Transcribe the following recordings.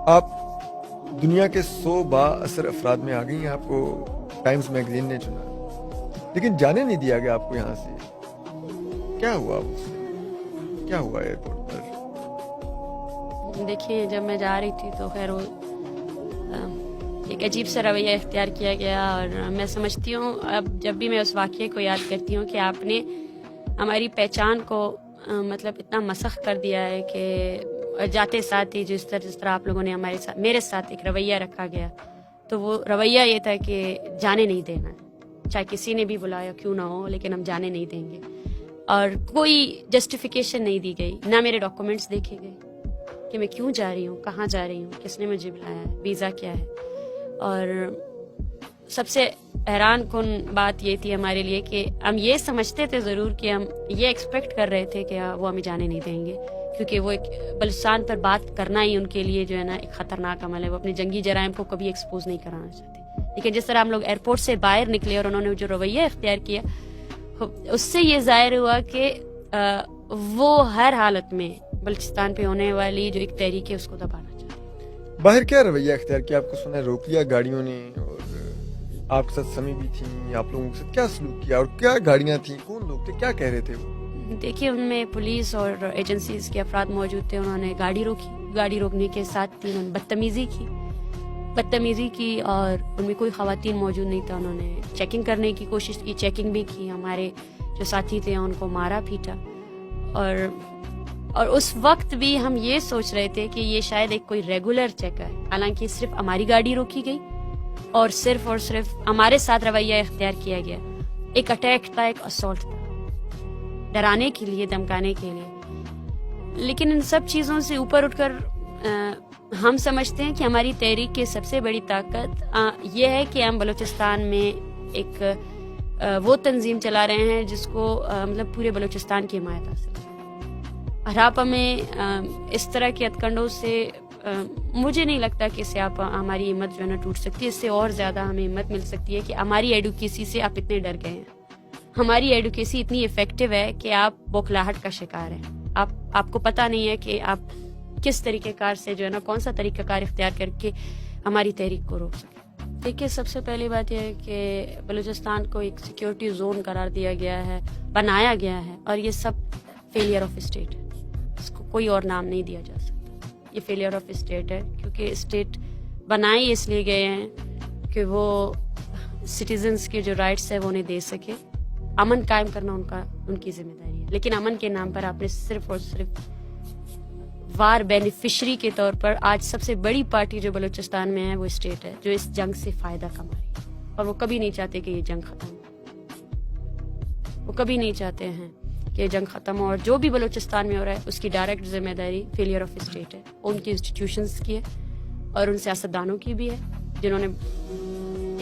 آپ دنیا کے 100 بااثر افراد میں آ گئی ہیں. آپ کو ٹائمز میگزین نے چنا, لیکن جانے نہیں دیا گیا آپ کو یہاں سے. کیا ہوا اس سے؟ کیا ہوا ایئرپورٹ پر؟ دیکھیں جب میں جا رہی تھی تو خیر وہ ایک عجیب سا رویہ اختیار کیا گیا، اور میں سمجھتی ہوں اب جب بھی میں اس واقعے کو یاد کرتی ہوں کہ آپ نے ہماری پہچان کو مطلب اتنا مسخ کر دیا ہے کہ جاتے ساتھ ہی جس طرح آپ لوگوں نے میرے ساتھ ایک رویہ رکھا گیا، تو وہ رویہ یہ تھا کہ جانے نہیں دینا، چاہے کسی نے بھی بلایا کیوں نہ ہو، لیکن ہم جانے نہیں دیں گے. اور کوئی جسٹیفیکیشن نہیں دی گئی، نہ میرے ڈاکومنٹس دیکھے گئے کہ میں کیوں جا رہی ہوں، کہاں جا رہی ہوں، کس نے مجھے بلایا ہے، ویزا کیا ہے. اور سب سے حیران کن بات یہ تھی ہمارے لیے کہ ہم یہ سمجھتے تھے ضرور کہ ہم یہ ایکسپیکٹ کر رہے تھے کہ وہ ہمیں جانے نہیں دیں گے، کیونکہ وہ ایک بلوچستان پر بات کرنا ہی ان کے لیے جو ہے نا ایک خطرناک عمل ہے. وہ اپنے جنگی جرائم کو کبھی ایکسپوز نہیں کرانا چاہتے. لیکن جس طرح ہم لوگ ایئرپورٹ سے باہر نکلے اور انہوں نے جو رویہ اختیار کیا، اس سے یہ ظاہر ہوا کہ وہ ہر حالت میں بلوچستان پہ ہونے والی جو ایک تحریک ہے اس کو دبانا چاہتے ہیں. باہر کیا رویہ اختیار کیا؟ آپ کو سنا ہے روک لیا گاڑیوں نے، اور آپ کے ساتھ سمی بھی تھیں، آپ لوگوں کے ساتھ کیا سلوک کیا، اور کیا گاڑیاں تھیں، کون لوگ تھے، کیا کہہ رہے تھے وہ؟ دیکھیے ان میں پولیس اور ایجنسیز کے افراد موجود تھے. انہوں نے گاڑی روکی، گاڑی روکنے کے ساتھ انہوں نے بدتمیزی کی اور ان میں کوئی خواتین موجود نہیں تھا. انہوں نے چیکنگ کرنے کی کوشش کی، چیکنگ بھی کی، ہمارے جو ساتھی تھے ان کو مارا پیٹا. اور اس وقت بھی ہم یہ سوچ رہے تھے کہ یہ شاید ایک کوئی ریگولر چیک ہے، حالانکہ صرف ہماری گاڑی روکی گئی اور صرف ہمارے ساتھ رویہ اختیار کیا گیا. ایک اٹیک تھا، ایک اسالٹ تھا، ڈرانے کے لیے، دھمکانے کے لیے. لیکن ان سب چیزوں سے اوپر اٹھ کر ہم سمجھتے ہیں کہ ہماری تحریک کی سب سے بڑی طاقت یہ ہے کہ ہم بلوچستان میں ایک وہ تنظیم چلا رہے ہیں جس کو مطلب پورے بلوچستان کی حمایت حاصل ہے. اور آپ ہمیں اس طرح کے ہتھ سے مجھے نہیں لگتا کہ اس سے آپ ہماری ہمت جو ہے نا ٹوٹ سکتی ہے. اس سے اور زیادہ ہمیں ہمت مل سکتی ہے کہ ہماری ایڈوکیسی سے آپ اتنے ڈر گئے ہیں. ہماری ایڈوکیسی اتنی افیکٹو ہے کہ آپ بوکھلاہٹ کا شکار ہیں. آپ کو پتہ نہیں ہے کہ آپ کس طریقہ کار سے جو ہے نا کون سا طریقہ کار اختیار کر کے ہماری تحریک کو روک سکے. دیکھیے سب سے پہلی بات یہ ہے کہ بلوچستان کو ایک سیکیورٹی زون قرار دیا گیا ہے، بنایا گیا ہے، اور یہ سب فیلئر آف اسٹیٹ ہے. اس کو کوئی اور نام نہیں دیا جا سکتا. یہ فیلئر آف اسٹیٹ ہے کیونکہ اسٹیٹ بنائے اس لیے گئے ہیں کہ وہ سٹیزنز کے جو رائٹس ہیں وہ انہیں دے سکے. امن قائم کرنا ان کی ذمہ داری ہے، لیکن امن کے نام پر آپ نے صرف اور صرف وار بینیفیشری کے طور پر آج سب سے بڑی پارٹی جو بلوچستان میں ہے وہ اسٹیٹ ہے، جو اس جنگ سے فائدہ کما رہی ہے. اور وہ کبھی نہیں چاہتے کہ یہ جنگ ختم ہو. وہ کبھی نہیں چاہتے ہیں کہ یہ جنگ ختم ہو. اور جو بھی بلوچستان میں ہو رہا ہے اس کی ڈائریکٹ ذمہ داری فیلئر آف اسٹیٹ ہے، ان کی انسٹیٹیوشنز کی ہے اور ان سیاستدانوں کی بھی ہے جنہوں نے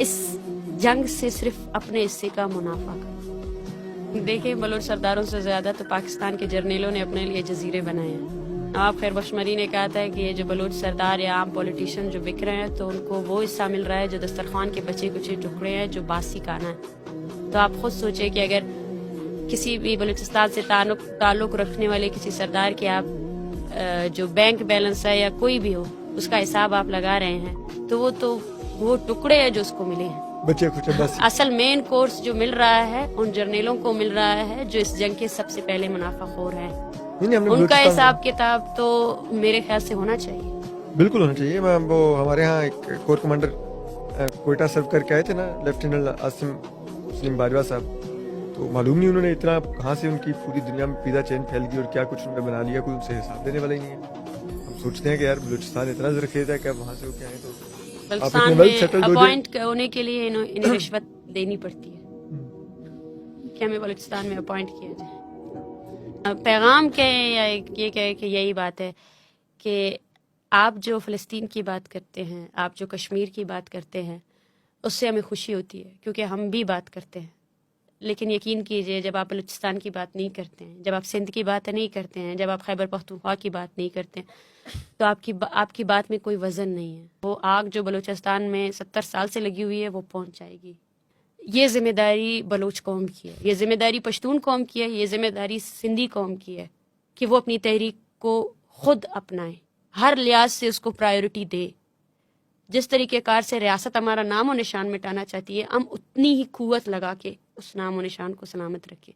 اس جنگ سے صرف اپنے حصے کا منافع کر. دیکھیں بلوچ سرداروں سے زیادہ تو پاکستان کے جرنیلوں نے اپنے لیے جزیرے بنائے ہیں. نواب خیر بشمری نے کہا تھا کہ یہ جو بلوچ سردار یا عام پولیٹیشین جو بک رہے ہیں تو ان کو وہ حصہ مل رہا ہے جو دسترخوان کے بچے کچے ٹکڑے ہیں جو باسی کھانا ہے. تو آپ خود سوچیں کہ اگر کسی بھی بلوچستان سے تعلق رکھنے والے کسی سردار کے آپ جو بینک بیلنس ہے یا کوئی بھی ہو اس کا حساب آپ لگا رہے ہیں تو وہ ٹکڑے ہیں جو اس کو ملے ہیں. بچے کچھ بس اصل مین کورس جو مل رہا ہے ان جرنیلوں کو مل رہا ہے جو اس جنگ کے سب سے پہلے منافع خور ہیں. ان کا حساب کتاب تو میرے خیال سے ہونا چاہیے. بالکل ہونا چاہیے. وہ ہمارے ہاں ایک کور کمانڈر کوئٹہ سرو کر کے آئے تھے نا، لیفٹیننٹ عاصم مسلم باجوہ صاحب. تو معلوم نہیں انہوں نے اتنا کہاں سے ان کی پوری دنیا میں پیزا چین پھیل گئی اور کیا کچھ انہوں نے بنا لیا، کوئی ان سے حساب دینے والا ہی نہیں ہے. ہم سوچتے ہیں کہ یار بلوچستان اتنا زرخیز ہے کہ وہاں سے وہ کیا ہے. تو بلوچستان میں اپوائنٹ ہونے کے لیے انہیں رشوت دینی پڑتی ہے کہ ہمیں بلوچستان میں اپوائنٹ کیا جائے. پیغام کہیں یا یہ کہے کہ یہی بات ہے کہ آپ جو فلسطین کی بات کرتے ہیں، آپ جو کشمیر کی بات کرتے ہیں، اس سے ہمیں خوشی ہوتی ہے کیونکہ ہم بھی بات کرتے ہیں. لیکن یقین کیجئے جب آپ بلوچستان کی بات نہیں کرتے ہیں، جب آپ سندھ کی بات نہیں کرتے ہیں، جب آپ خیبر پختونخوا کی بات نہیں کرتے ہیں، تو آپ کی بات میں کوئی وزن نہیں ہے. وہ آگ جو بلوچستان میں 70 سال سے لگی ہوئی ہے وہ پہنچ جائے گی. یہ ذمہ داری بلوچ قوم کی ہے، یہ ذمہ داری پشتون قوم کی ہے، یہ ذمہ داری سندھی قوم کی ہے کہ وہ اپنی تحریک کو خود اپنائیں. ہر لحاظ سے اس کو پرائیورٹی دے. جس طریقہ کار سے ریاست ہمارا نام و نشان مٹانا چاہتی ہے، ہم اتنی ہی قوت لگا کے اس نام و نشان کو سلامت رکھیں.